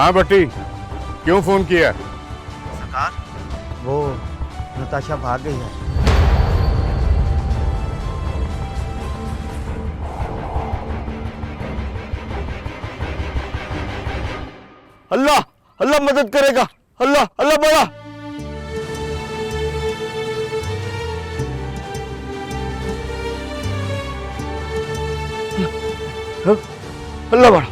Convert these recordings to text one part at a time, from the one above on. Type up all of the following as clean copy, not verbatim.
हाँ बट्टी, क्यों फोन किया? सरकार, वो नताशा भाग गई है। अल्लाह अल्लाह मदद करेगा। अल्लाह अल्लाह बड़ा। अल्लाह बड़ा।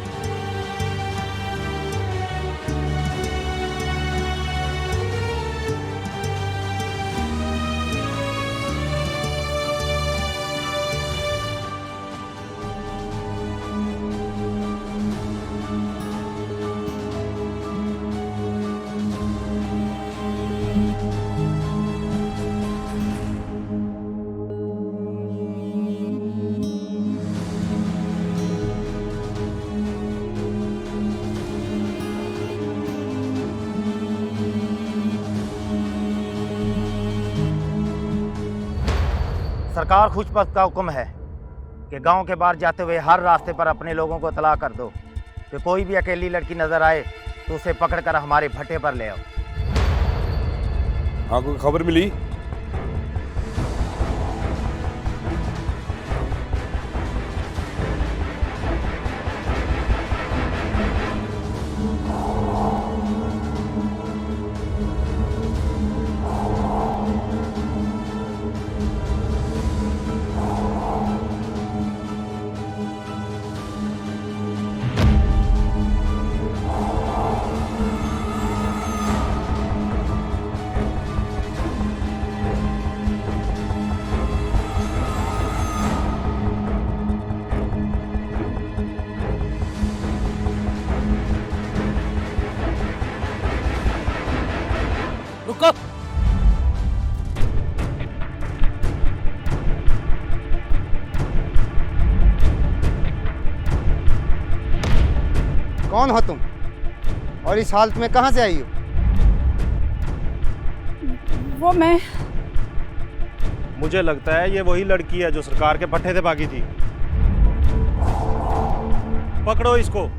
सरकार खुशपस्त का हुक्म है कि गांव के बाहर जाते हुए हर रास्ते पर अपने लोगों को इतला कर दो कि कोई भी अकेली लड़की नजर आए तो उसे पकड़कर हमारे भट्टे पर ले आओ। हाँ, कोई खबर मिली? रुको। कौन हो तुम और इस हालत में कहां से आई हो? वो मैं मुझे लगता है ये वही लड़की है जो सरकार के भट्टे से भागी थी। पकड़ो इसको।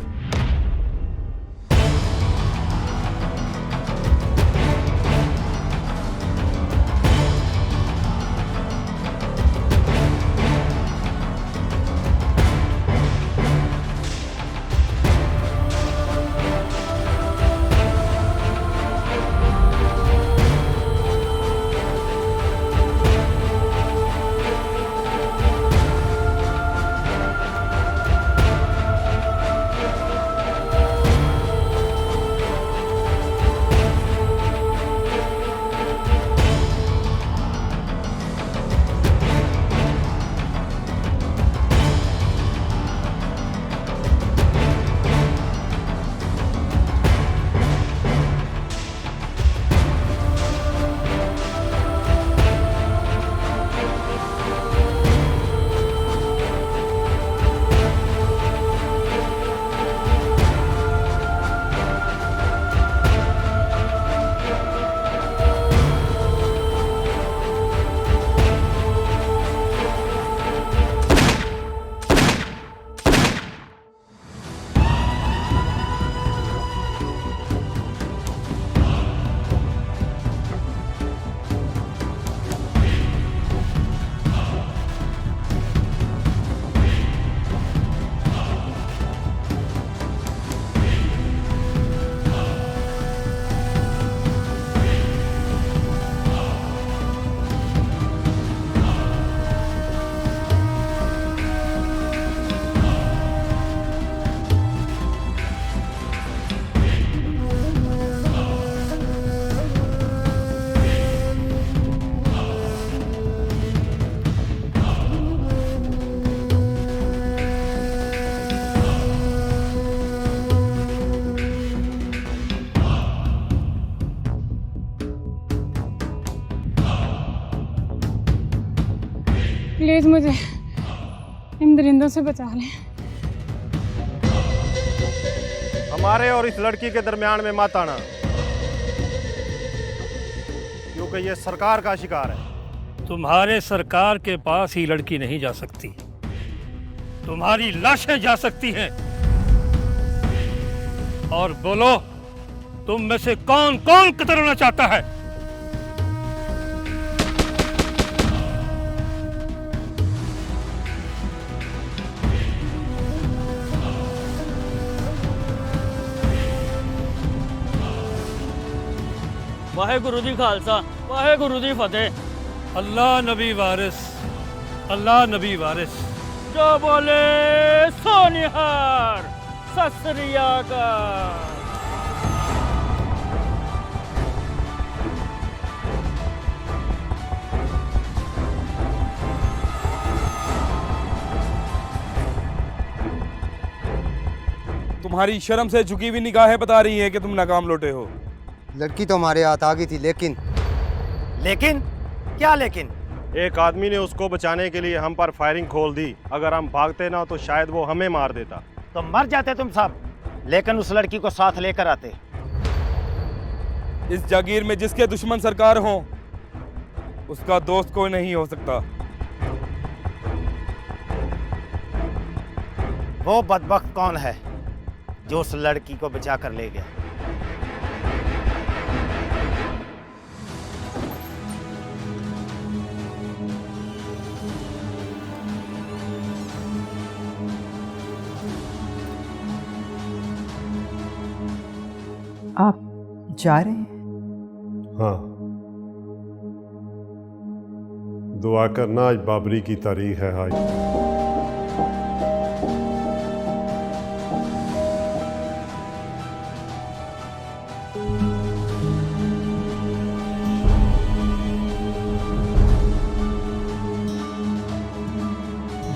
प्लीज मुझे इन दरिंदों से बचा लें। हमारे और इस लड़की के दरमियान में मत आना, क्योंकि ये सरकार का शिकार है। तुम्हारे सरकार के पास ही लड़की नहीं जा सकती, तुम्हारी लाशें जा सकती हैं। और बोलो, तुम में से कौन कौन कत्ल होना चाहता है? वाहेगुरु जी खालसा, वाहेगुरु जी फतेह। अल्लाह नबी वारिस, अल्लाह नबी वारिस। जो बोले सो निहार, सत श्री अकाल। तुम्हारी शर्म से झुकी हुई निगाहें बता रही हैं कि तुम नाकाम लौटे हो। लड़की तो हमारे हाथ आ गई थी, लेकिन क्या लेकिन? एक आदमी ने उसको बचाने के लिए हम पर फायरिंग खोल दी। अगर हम भागते ना तो शायद वो हमें मार देता। तो मर जाते तुम सब, लेकिन उस लड़की को साथ लेकर आते। इस जागीर में जिसके दुश्मन सरकार हो, उसका दोस्त कोई नहीं हो सकता। वो बदबख्त कौन है जो उस लड़की को बचा कर ले गया? आप जा रहे हैं? हाँ, दुआ करना, आज बाबरी की तारीख है। आज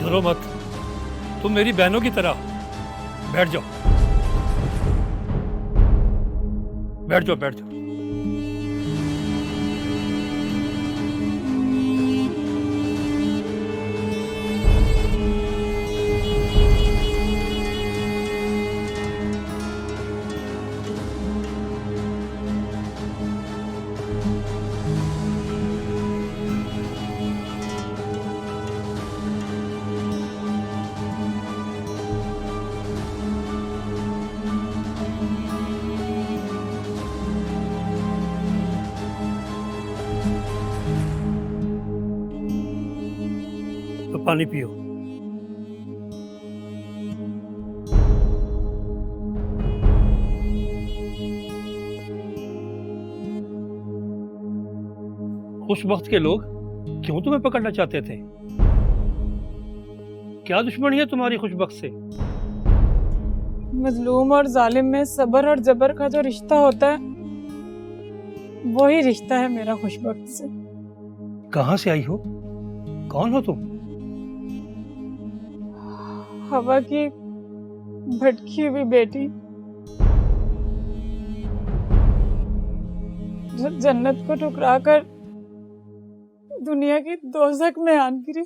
डरो मत, तुम मेरी बहनों की तरह हो। बैठ जाओ, बैठ जाओ, बैठ जाओ। तो पानी पियो। खुश वक्त के लोग क्यों तुम्हें पकड़ना चाहते थे? क्या दुश्मनी है तुम्हारी खुशबख्त से? मजलूम और जालिम में सब्र और जबर का जो रिश्ता होता है, वही रिश्ता है मेरा खुशबख्त से। कहां से आई हो? कौन हो तुम? हवा की भटकी हुई बेटी, जो जन्नत को ठुकरा कर दुनिया की दोज़ख में आन गिरी।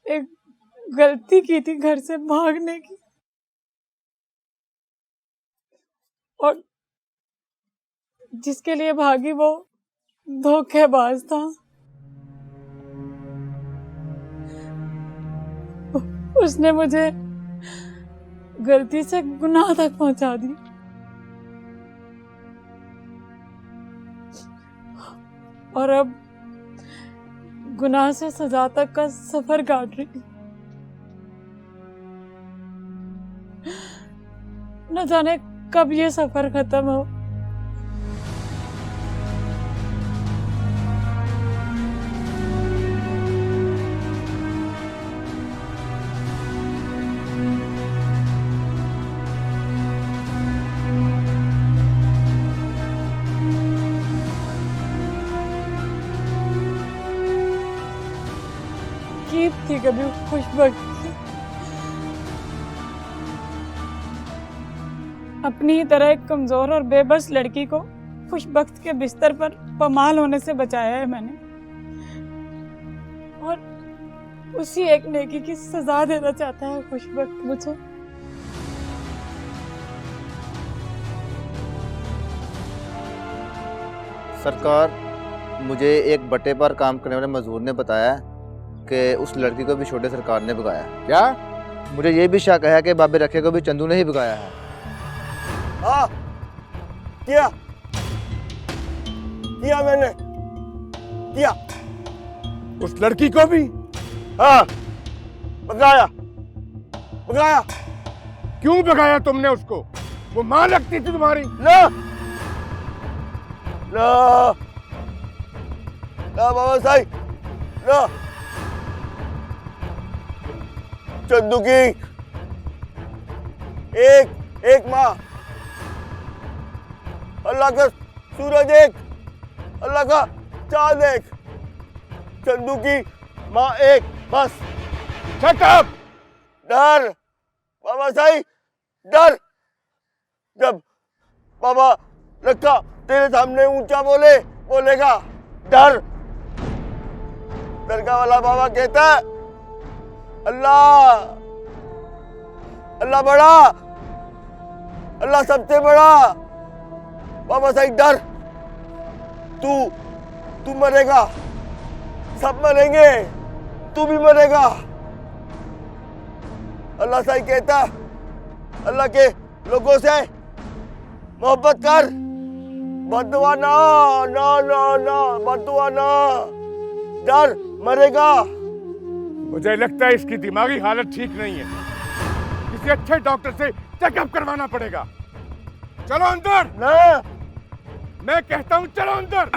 एक गलती की थी घर से भागने की, और जिसके लिए भागी वो धोखेबाज था। उसने मुझे गलती से गुनाह तक पहुंचा दी, और अब गुनाह से सजा तक का सफर काट रही। न जाने कब ये सफर खत्म हो। थी कभी खुशबख्ती, अपनी ही तरह एक कमजोर और बेबस लड़की को खुशबख्त के बिस्तर पर पमाल होने से बचाया है मैंने, और उसी एक नेकी की सजा देना चाहता है खुशबख्त मुझे। सरकार, मुझे एक बट्टे पर काम करने वाले मजदूर ने बताया कि उस लड़की को भी छोटे सरकार ने भगाया। क्या? मुझे ये भी शक है कि बाबे रखे को भी चंदू ने ही भगाया है। हाँ, किया मैंने किया। उस लड़की को भी? हाँ, भगाया। क्यों भगाया तुमने उसको? वो मां लगती थी तुम्हारी। ना ना ना बाबा साहब, ना। चंदू की एक माँ, अल्लाह का सूरज एक, अल्लाह का चांद एक, चंदू की माँ एक, बस। Shut up! डर बाबा साहब, डर। जब बाबा रखा तेरे सामने ऊंचा बोलेगा डर। दरगाह वाला बाबा कहता है अल्लाह बड़ा, अल्लाह सबसे बड़ा। बाबा साहब डर, तू मरेगा, सब मरेंगे, तू भी मरेगा। अल्लाह साहब कहता अल्लाह के लोगों से मोहब्बत कर, बददुआ ना, बददुआ ना, डर मरेगा। मुझे लगता है इसकी दिमागी हालत ठीक नहीं है, किसी अच्छे डॉक्टर से चेकअप करवाना पड़ेगा। चलो अंदर। ना, मैं कहता हूँ चलो अंदर।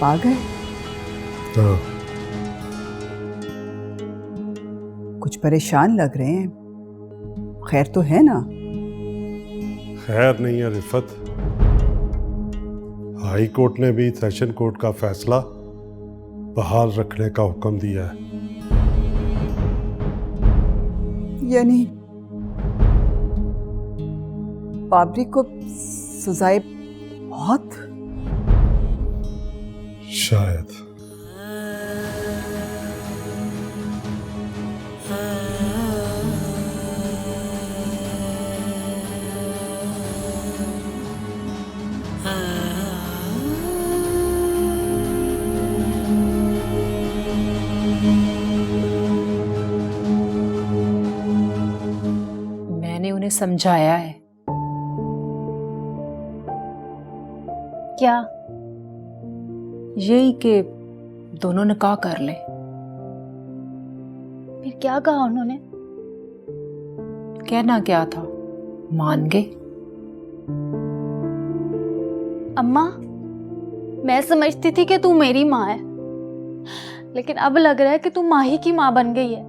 आ गए? हाँ, कुछ परेशान लग रहे हैं, खैर तो है ना? खैर नहीं है रिफत। हाई कोर्ट ने भी सेशन कोर्ट का फैसला बहाल रखने का हुक्म दिया है। यानी बाबरी को सजाए बहुत? शायद। मैंने उन्हें समझाया है। क्या? यही कि दोनों निकाह कर ले। फिर क्या कहा उन्होंने? कहना क्या था, मान गए। अम्मा, मैं समझती थी कि तू मेरी माँ है, लेकिन अब लग रहा है कि तू माही की माँ बन गई है।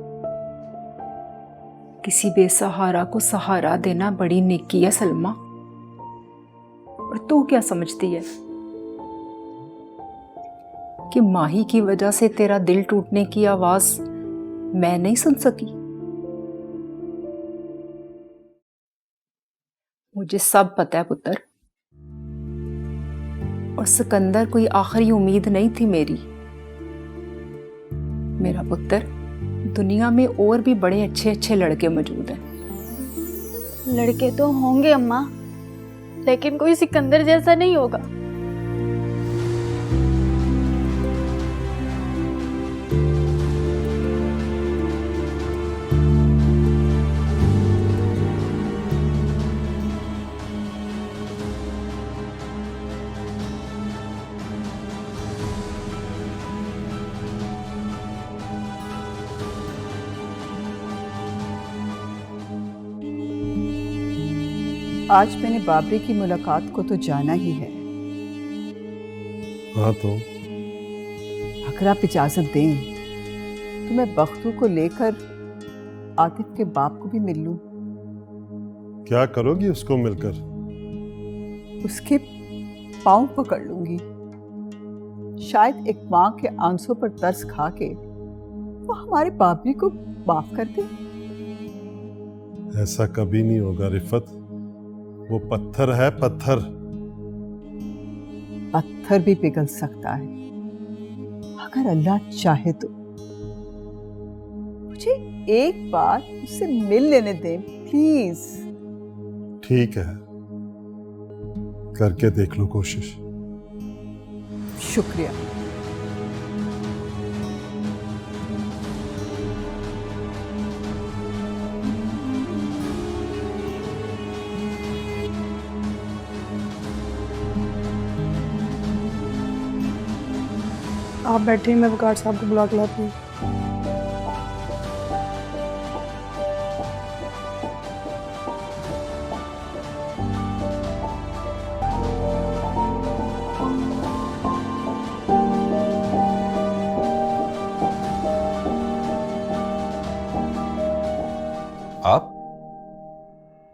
किसी बेसहारा को सहारा देना बड़ी नेकी है सलमा। और तू क्या समझती है कि माही की वजह से तेरा दिल टूटने की आवाज मैं नहीं सुन सकी? मुझे सब पता है पुत्र, और सिकंदर कोई आखिरी उम्मीद नहीं थी मेरी। मेरा पुत्र, दुनिया में और भी बड़े अच्छे अच्छे लड़के मौजूद हैं। लड़के तो होंगे अम्मा, लेकिन कोई सिकंदर जैसा नहीं होगा। आज मैंने बाबरी की मुलाकात को तो जाना ही है। हाँ तो अगर आप इजाजत दें तो मैं बख्तू को लेकर आतिफ के बाप को भी मिल लूं। क्या करोगी उसको मिलकर? उसके पांव पकड़ लूंगी। शायद एक माँ के आंसू पर तरस खा के वो हमारे बाबरी को माफ कर दे। ऐसा कभी नहीं होगा रिफत। वो पत्थर है, पत्थर। पत्थर भी पिघल सकता है अगर अल्लाह चाहे तो। मुझे एक बार उससे मिल लेने दें प्लीज। ठीक है, करके देख लो कोशिश। शुक्रिया। आप बैठे, मैं वकार साहब को बुला के लाती हूँ। आप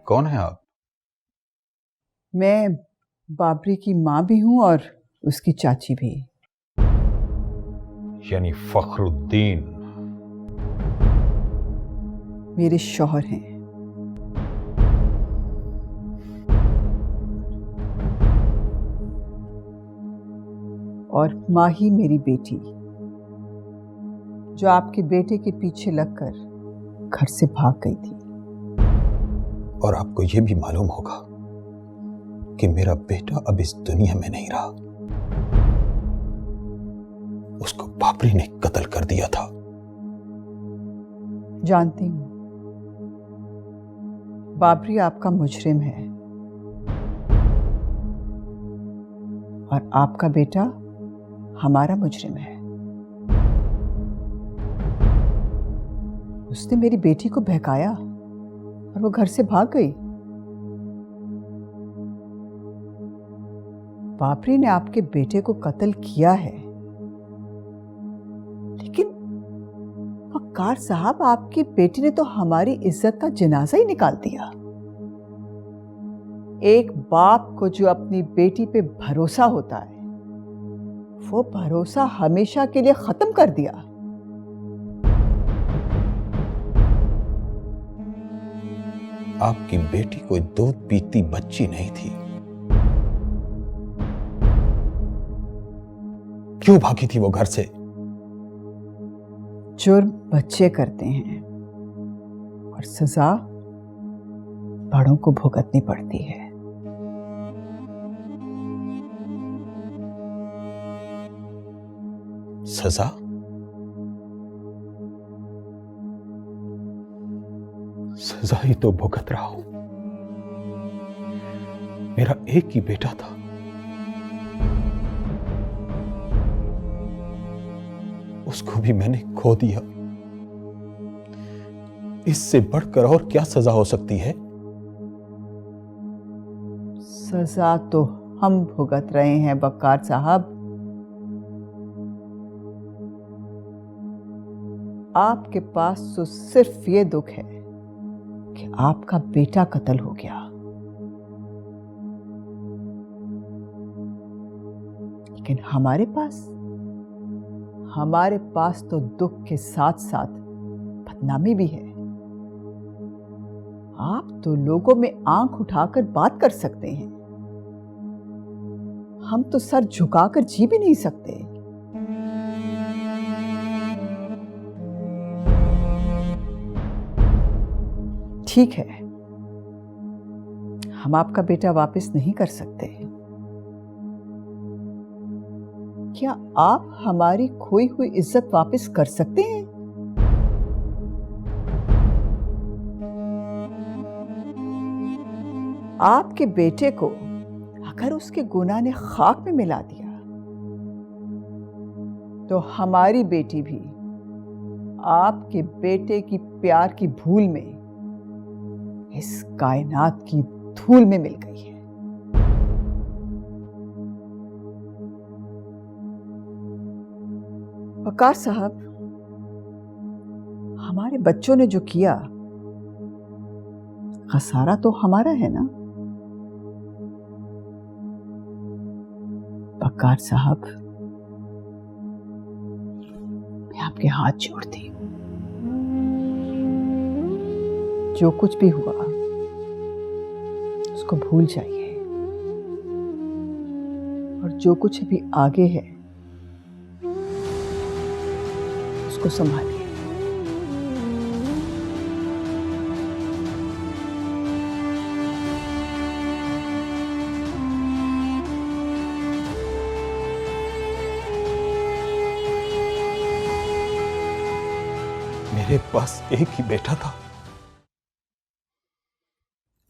कौन है? आप? मैं बाबरी की माँ भी हूँ और उसकी चाची भी। यानी फखरुद्दीन मेरे शौहर हैं। और माही मेरी बेटी, जो आपके बेटे के पीछे लगकर घर से भाग गई थी। और आपको यह भी मालूम होगा कि मेरा बेटा अब इस दुनिया में नहीं रहा। उसको बाबरी ने कत्ल कर दिया था। जानती हूं, बाबरी आपका मुजरिम है और आपका बेटा हमारा मुजरिम है। उसने मेरी बेटी को बहकाया और वो घर से भाग गई। बाबरी ने आपके बेटे को कत्ल किया है, लेकिन वकार साहब, आपकी बेटी ने तो हमारी इज्जत का जनाजा ही निकाल दिया। एक बाप को जो अपनी बेटी पे भरोसा होता है, वो भरोसा हमेशा के लिए खत्म कर दिया। आपकी बेटी कोई दूध पीती बच्ची नहीं थी। क्यों भागी थी वो घर से? जुर्म बच्चे करते हैं और सजा बड़ों को भुगतनी पड़ती है। सजा? सजा ही तो भुगत रहा हूं। मेरा एक ही बेटा था, उसको भी मैंने खो दिया। इससे बढ़कर और क्या सजा हो सकती है? सजा तो हम भुगत रहे हैं वकार साहब। आपके पास तो सिर्फ ये दुख है कि आपका बेटा कत्ल हो गया, लेकिन हमारे पास तो दुख के साथ साथ बदनामी भी है। आप तो लोगों में आंख उठाकर बात कर सकते हैं, हम तो सर झुकाकर जी भी नहीं सकते। ठीक है, हम आपका बेटा वापस नहीं कर सकते। क्या आप हमारी खोई हुई इज्जत वापस कर सकते हैं? आपके बेटे को अगर उसके गुनाह ने खाक में मिला दिया, तो हमारी बेटी भी आपके बेटे की प्यार की भूल में इस कायनात की धूल में मिल गई है। वकार साहब, हमारे बच्चों ने जो किया, खसारा तो हमारा है ना। वकार साहब, मैं आपके हाथ जोड़ती हूँ। जो कुछ भी हुआ उसको भूल जाइए, और जो कुछ भी आगे है उसको संभालिए। मेरे पास एक ही बेटा था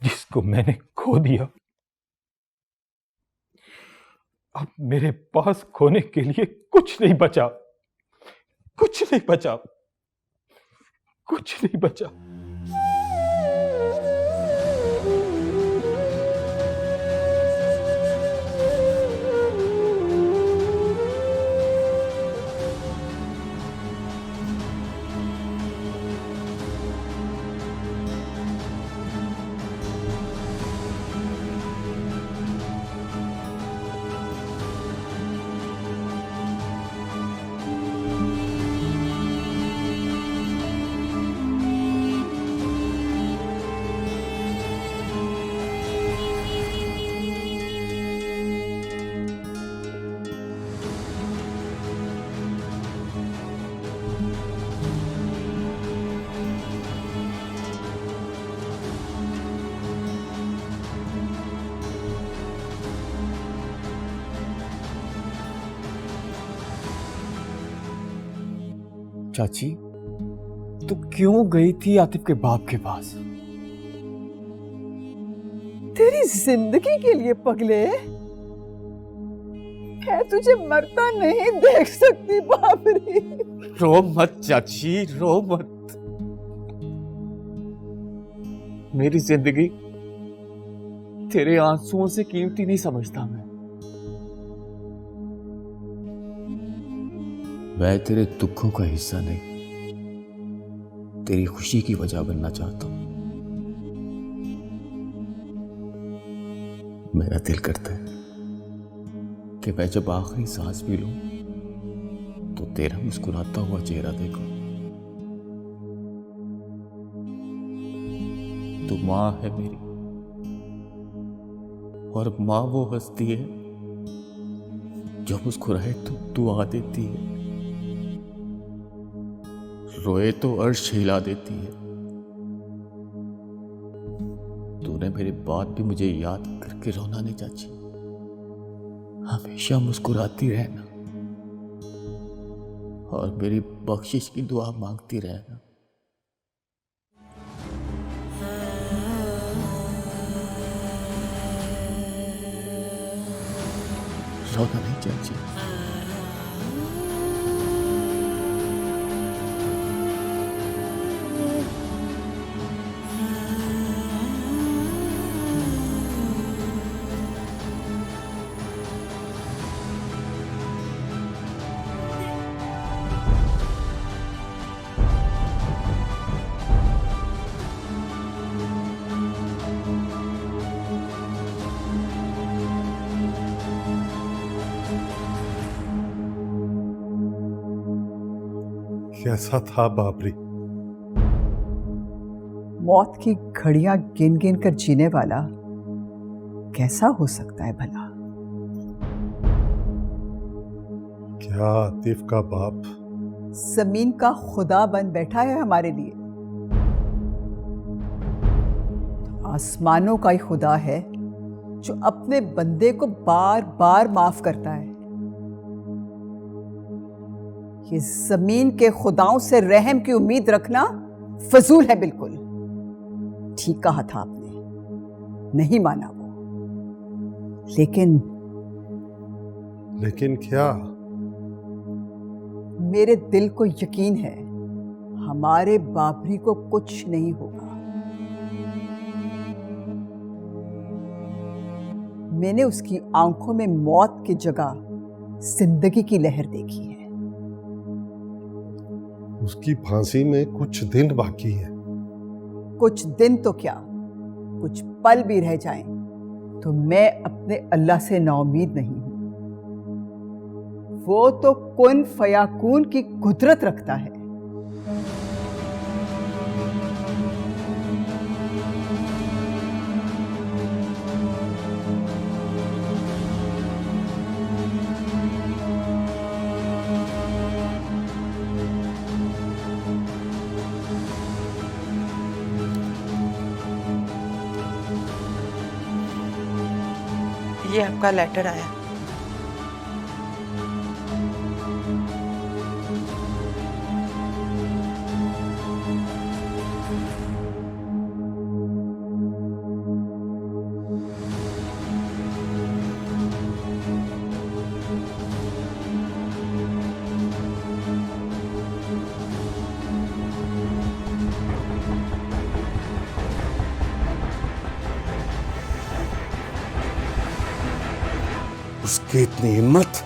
जिसको मैंने खो दिया। अब मेरे पास खोने के लिए कुछ नहीं बचा, कुछ नहीं बचा, कुछ नहीं बचा। चाची, तू क्यों गई थी आतिफ के बाप के पास? तेरी जिंदगी के लिए पगले, मैं तुझे मरता नहीं देख सकती बाबरी। रो मत चाची, रो मत। मेरी जिंदगी तेरे आंसुओं से कीमती नहीं समझता मैं तेरे दुखों का हिस्सा नहीं, तेरी खुशी की वजह बनना चाहता हूं। मेरा दिल करता है कि मैं जब आखिरी सांस भी लूं तो तेरा मुस्कुराता हुआ चेहरा देखूं। तू मां है मेरी, और मां वो हस्ती है जो मुस्कुराए तो दुआ देती है, रोए तो अर्श हिला देती है। तूने मेरी बात भी मुझे याद करके रोना नहीं चाची, हमेशा मुस्कुराती रहना और मेरी बख्शिश की दुआ मांगती रहना। रोना नहीं चाची। कैसा था बाबरी? मौत की घड़ियां गिन गिन कर जीने वाला कैसा हो सकता है भला? क्या आतिफ का बाप जमीन का खुदा बन बैठा है हमारे लिए? आसमानों का ही खुदा है जो अपने बंदे को बार बार माफ करता है। ये जमीन के खुदाओं से रहम की उम्मीद रखना फजूल है बिल्कुल। ठीक कहा था आपने, नहीं माना वो, लेकिन क्या? मेरे दिल को यकीन है हमारे बाबरी को कुछ नहीं होगा। मैंने उसकी आंखों में मौत की जगह जिंदगी की लहर देखी है। उसकी फांसी में कुछ दिन बाकी है। कुछ दिन तो क्या, कुछ पल भी रह जाएं तो मैं अपने अल्लाह से नाउमीद नहीं हूं। वो तो कुन फयाकून की कुदरत रखता है। ये आपका लेटर आया। उसकी इतनी हिम्मत